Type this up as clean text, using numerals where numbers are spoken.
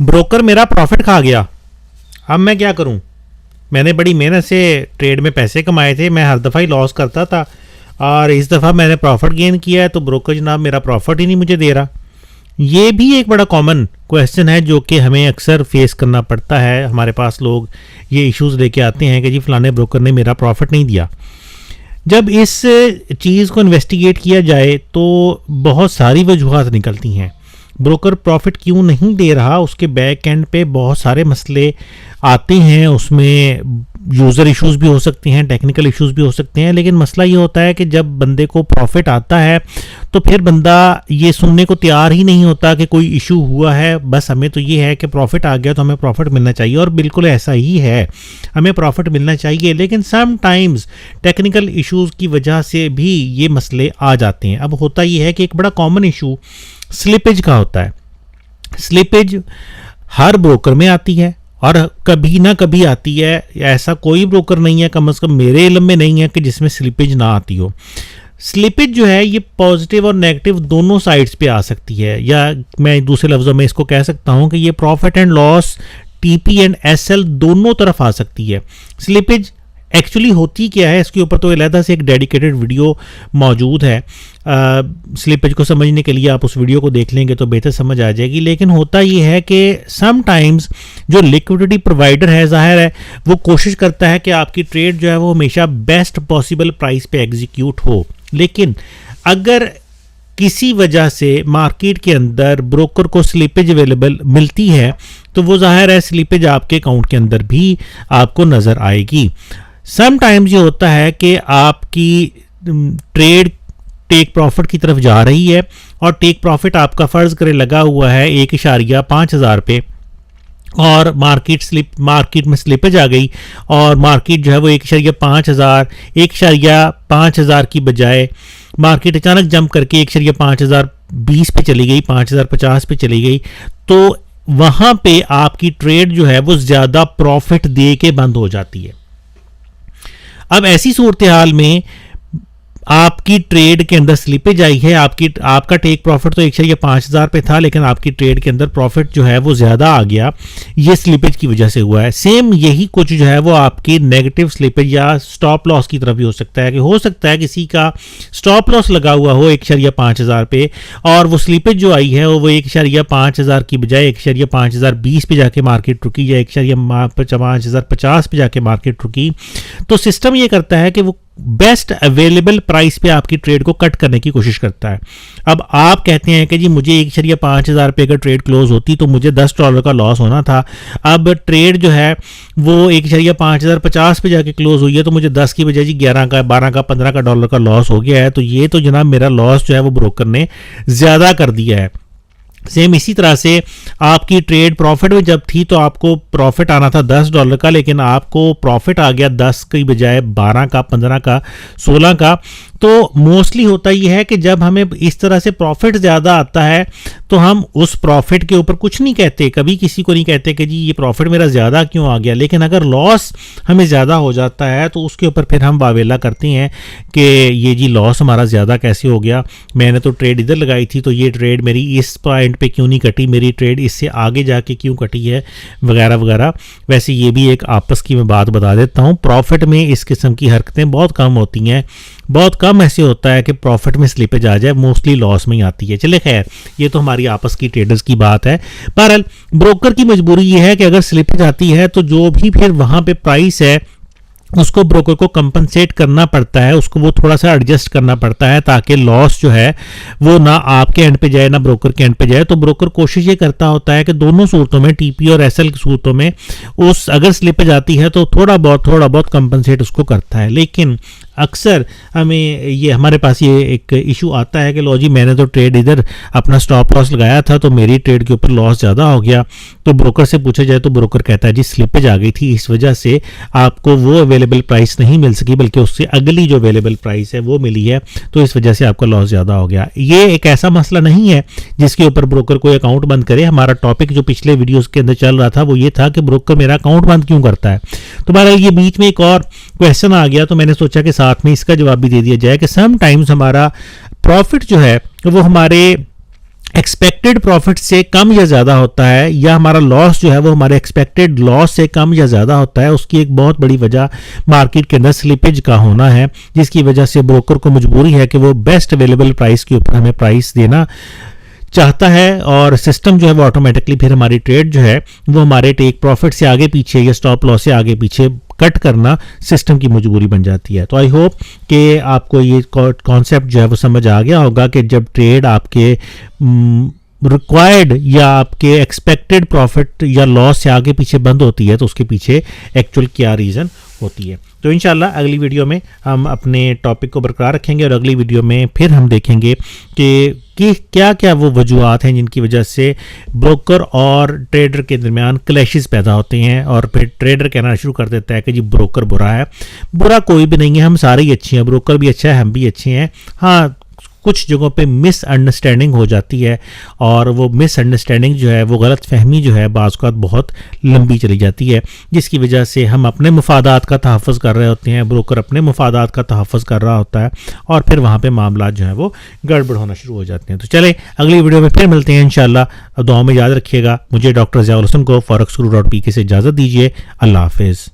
Broker मेरा profit खा गया, अब मैं क्या करूं? मैंने बड़ी मेहनत से ट्रेड में पैसे कमाए थे, मैं हर दफ़ा ही लॉस करता था और इस दफ़ा मैंने प्रॉफिट गेन किया है तो ब्रोकर जनाब मेरा प्रॉफिट ही नहीं मुझे दे रहा। ये भी एक बड़ा कॉमन क्वेश्चन है जो कि हमें अक्सर फेस करना पड़ता है। हमारे पास लोग ये इश्यूज़ लेके आते हैं कि जी फलाने ब्रोकर ने मेरा प्रॉफिट नहीं दिया। जब इस चीज़ को इन्वेस्टिगेट किया जाए तो बहुत सारी वजूहात निकलती हैं। ब्रोकर प्रॉफिट क्यों नहीं दे रहा, उसके बैक एंड पे बहुत सारे मसले आते हैं। उसमें यूज़र इश्यूज़ भी हो सकते हैं, टेक्निकल इश्यूज़ भी हो सकते हैं, लेकिन मसला ये होता है कि जब बंदे को प्रॉफिट आता है तो फिर बंदा ये सुनने को तैयार ही नहीं होता कि कोई इशू हुआ है। बस हमें तो ये है कि प्रॉफिट आ गया तो हमें प्रॉफिट मिलना चाहिए, और बिल्कुल ऐसा ही है, हमें प्रॉफिट मिलना चाहिए। लेकिन समटाइम्स टेक्निकल इश्यूज़ की वजह से भी ये मसले आ जाते हैं। अब होता ये है कि एक बड़ा कॉमन इशू स्लिपेज का होता है। स्लिपेज हर ब्रोकर में आती है और कभी ना कभी आती है। ऐसा कोई ब्रोकर नहीं है, कम से कम मेरे इल्म में नहीं है, कि जिसमें स्लिपेज ना आती हो। स्लिपेज जो है ये पॉजिटिव और नेगेटिव दोनों साइड्स पे आ सकती है, या मैं दूसरे लफ्ज़ों में इसको कह सकता हूं कि ये profit and loss, TP and SL दोनों तरफ आ सकती है। स्लिपेज एक्चुअली होती क्या है, इसके ऊपर तो अलहदा से एक डेडिकेटेड वीडियो मौजूद है। स्लिपेज को समझने के लिए आप उस वीडियो को देख लेंगे तो बेहतर समझ आ जाएगी। लेकिन होता ये है कि समटाइम्स जो लिक्विडिटी प्रोवाइडर है, जाहिर है वो कोशिश करता है कि आपकी ट्रेड जो है वो हमेशा बेस्ट पॉसिबल प्राइस पे एग्जीक्यूट हो। लेकिन अगर किसी वजह से मार्केट के अंदर ब्रोकर को स्लिपेज अवेलेबल मिलती है तो वो जाहिर है स्लिपेज आपके अकाउंट के अंदर भी आपको नज़र आएगी। समटाइम्स ये होता है कि आपकी ट्रेड टेक प्रॉफिट की तरफ जा रही है और टेक प्रॉफिट आपका फ़र्ज़ करे लगा हुआ है 1.5000 पे, और मार्केट में स्लिपेज आ गई और मार्केट जो है वो 1.5000 की बजाय मार्केट अचानक जंप करके 1.5020 पे चली गई, 5050 पे चली गई, तो वहां पे आपकी ट्रेड जो है वो ज़्यादा प्रॉफिट दे के बंद हो जाती है। अब ऐसी सूरत हाल में आपकी ट्रेड के अंदर स्लिपेज आई है, आपका टेक प्रॉफिट तो 1.5000 पे था, लेकिन आपकी ट्रेड के अंदर प्रॉफिट जो है वो ज़्यादा आ गया, ये स्लिपेज की वजह से हुआ है। सेम यही कुछ जो है वो आपकी नेगेटिव स्लिपेज या स्टॉप लॉस की तरफ भी हो सकता है, कि हो सकता है किसी का स्टॉप लॉस लगा हुआ हो 1.5000 पे और वो स्लिपेज जो आई है वो 1.5000 की बजाय 1.5020 पे जाके मार्केट रुकी, या 1.5050 पे जाके मार्केट रुकी। तो सिस्टम ये करता है कि वो बेस्ट अवेलेबल प्राइस पे आपकी ट्रेड को कट करने की कोशिश करता है। अब आप कहते हैं कि जी मुझे 1.5000 पे अगर ट्रेड क्लोज होती तो मुझे $10 का लॉस होना था। अब ट्रेड जो है वो 1.5050 पे जाके क्लोज हुई है तो मुझे 10 की बजाय जी 11 का, 12 का, 15 का डॉलर का लॉस हो गया है। तो ये तो जनाब मेरा लॉस जो है वो ब्रोकर ने ज़्यादा कर दिया है। सेम इसी तरह से आपकी ट्रेड प्रॉफिट में जब थी तो आपको प्रॉफिट आना था $10 का, लेकिन आपको प्रॉफिट आ गया 10 की बजाय 12 का, 15 का, 16 का। तो मोस्टली होता ही है कि जब हमें इस तरह से प्रॉफिट ज़्यादा आता है तो हम उस प्रॉफिट के ऊपर कुछ नहीं कहते, कभी किसी को नहीं कहते कि जी ये प्रॉफिट मेरा ज़्यादा क्यों आ गया। लेकिन अगर लॉस हमें ज़्यादा हो जाता है तो उसके ऊपर फिर हम वावेला करते हैं कि ये जी लॉस हमारा ज़्यादा कैसे हो गया, मैंने तो ट्रेड इधर लगाई थी तो ये ट्रेड मेरी इस पॉइंट पे क्यों नहीं कटी, मेरी ट्रेड इससे आगे जाके क्यों कटी है, वगैरह वगैरह। वैसे ये भी एक आपस की मैं बात बता देता हूँ, प्रॉफिट में इस किस्म की हरकतें बहुत कम होती हैं, बहुत कम ऐसे होता है कि प्रॉफिट में स्लिपेज आ जाए, मोस्टली लॉस में ही आती है। चले खैर, ये तो हमारी आपस की ट्रेडर्स की बात है। बहरहाल ब्रोकर की मजबूरी ये है कि अगर स्लिपेज आती है तो जो भी फिर वहां पे प्राइस है उसको ब्रोकर को कंपनसेट करना पड़ता है, उसको वो थोड़ा सा एडजस्ट करना पड़ता है ताकि लॉस जो है वो ना आपके एंड पे जाए ना ब्रोकर के एंड पे जाए। तो ब्रोकर कोशिश ये करता होता है कि दोनों सूरतों में, टीपी और एसएल की सूरतों में, उस अगर स्लिपेज आती है तो थोड़ा बहुत कंपनसेट उसको करता है। लेकिन अक्सर हमें ये हमारे पास ये एक इशू आता है कि लो जी मैंने तो ट्रेड इधर अपना स्टॉप लॉस लगाया था तो मेरी ट्रेड के ऊपर लॉस ज़्यादा हो गया। तो ब्रोकर से पूछा जाए तो ब्रोकर कहता है जी स्लिपेज आ गई थी, इस वजह से आपको वो अवेलेबल प्राइस नहीं मिल सकी, बल्कि उससे अगली जो अवेलेबल प्राइस है वो मिली है, तो इस वजह से आपका लॉस ज़्यादा हो गया। ये एक ऐसा मसला नहीं है जिसके ऊपर ब्रोकर कोई अकाउंट बंद करे। हमारा टॉपिक जो पिछले वीडियोस के अंदर चल रहा था वो ये था कि ब्रोकर मेरा अकाउंट बंद क्यों करता है। तो बहरहाल ये बीच में एक और क्वेश्चन आ गया तो मैंने सोचा कि साथ में इसका जवाब भी दे दिया जाए कि समटाइम्स हमारा प्रॉफिट जो है वो हमारे एक्सपेक्टेड प्रॉफिट से कम या ज़्यादा होता है, या हमारा लॉस जो है वो हमारे एक्सपेक्टेड लॉस से कम या ज़्यादा होता है, उसकी एक बहुत बड़ी वजह मार्केट के अंदर स्लिपेज का होना है, जिसकी वजह से ब्रोकर को मजबूरी है कि वो बेस्ट अवेलेबल प्राइस के ऊपर हमें प्राइस देना चाहता है, और सिस्टम जो है वो ऑटोमेटिकली फिर हमारी ट्रेड जो है वो हमारे टेक प्रॉफिट से आगे पीछे या स्टॉप लॉस से आगे पीछे कट करना सिस्टम की मजबूरी बन जाती है। तो आई होप कि आपको ये कॉन्सेप्ट जो है वो समझ आ गया होगा कि जब ट्रेड आपके रिक्वायर्ड या आपके एक्सपेक्टेड प्रॉफिट या लॉस से आगे पीछे बंद होती है तो उसके पीछे एक्चुअल क्या रीज़न होती है। तो इंशाल्लाह अगली वीडियो में हम अपने टॉपिक को बरकरार रखेंगे, और अगली वीडियो में फिर हम देखेंगे कि क्या क्या वो वजूहत हैं जिनकी वजह से ब्रोकर और ट्रेडर के दरमियान क्लैशेस पैदा होते हैं, और फिर ट्रेडर कहना शुरू कर देता है कि जी ब्रोकर बुरा है। बुरा कोई भी नहीं है, हम सारे ही अच्छे हैं, ब्रोकर भी अच्छा है, हम भी अच्छे हैं। हाँ, कुछ जगहों पे मिसअंडरस्टैंडिंग हो जाती है, और वो मिसअंडरस्टैंडिंग जो है वो गलत फहमी जो है बाज़ औक़ात बहुत लंबी चली जाती है, जिसकी वजह से हम अपने मुफादात का तहफ़्फ़ुज़ कर रहे होते हैं, ब्रोकर अपने मुफादात का तहफ़्फ़ुज़ कर रहा होता है, और फिर वहाँ पे मामला जो है वो गड़बड़ होना शुरू हो जाते हैं। तो चले अगली वीडियो में फिर मिलते हैं इंशाल्लाह। दुआ में याद रखिएगा। मुझे डॉक्टर ज़ियाउल हसन को forex guru.pk से इजाज़त दीजिए। अल्लाह हाफ़िज़।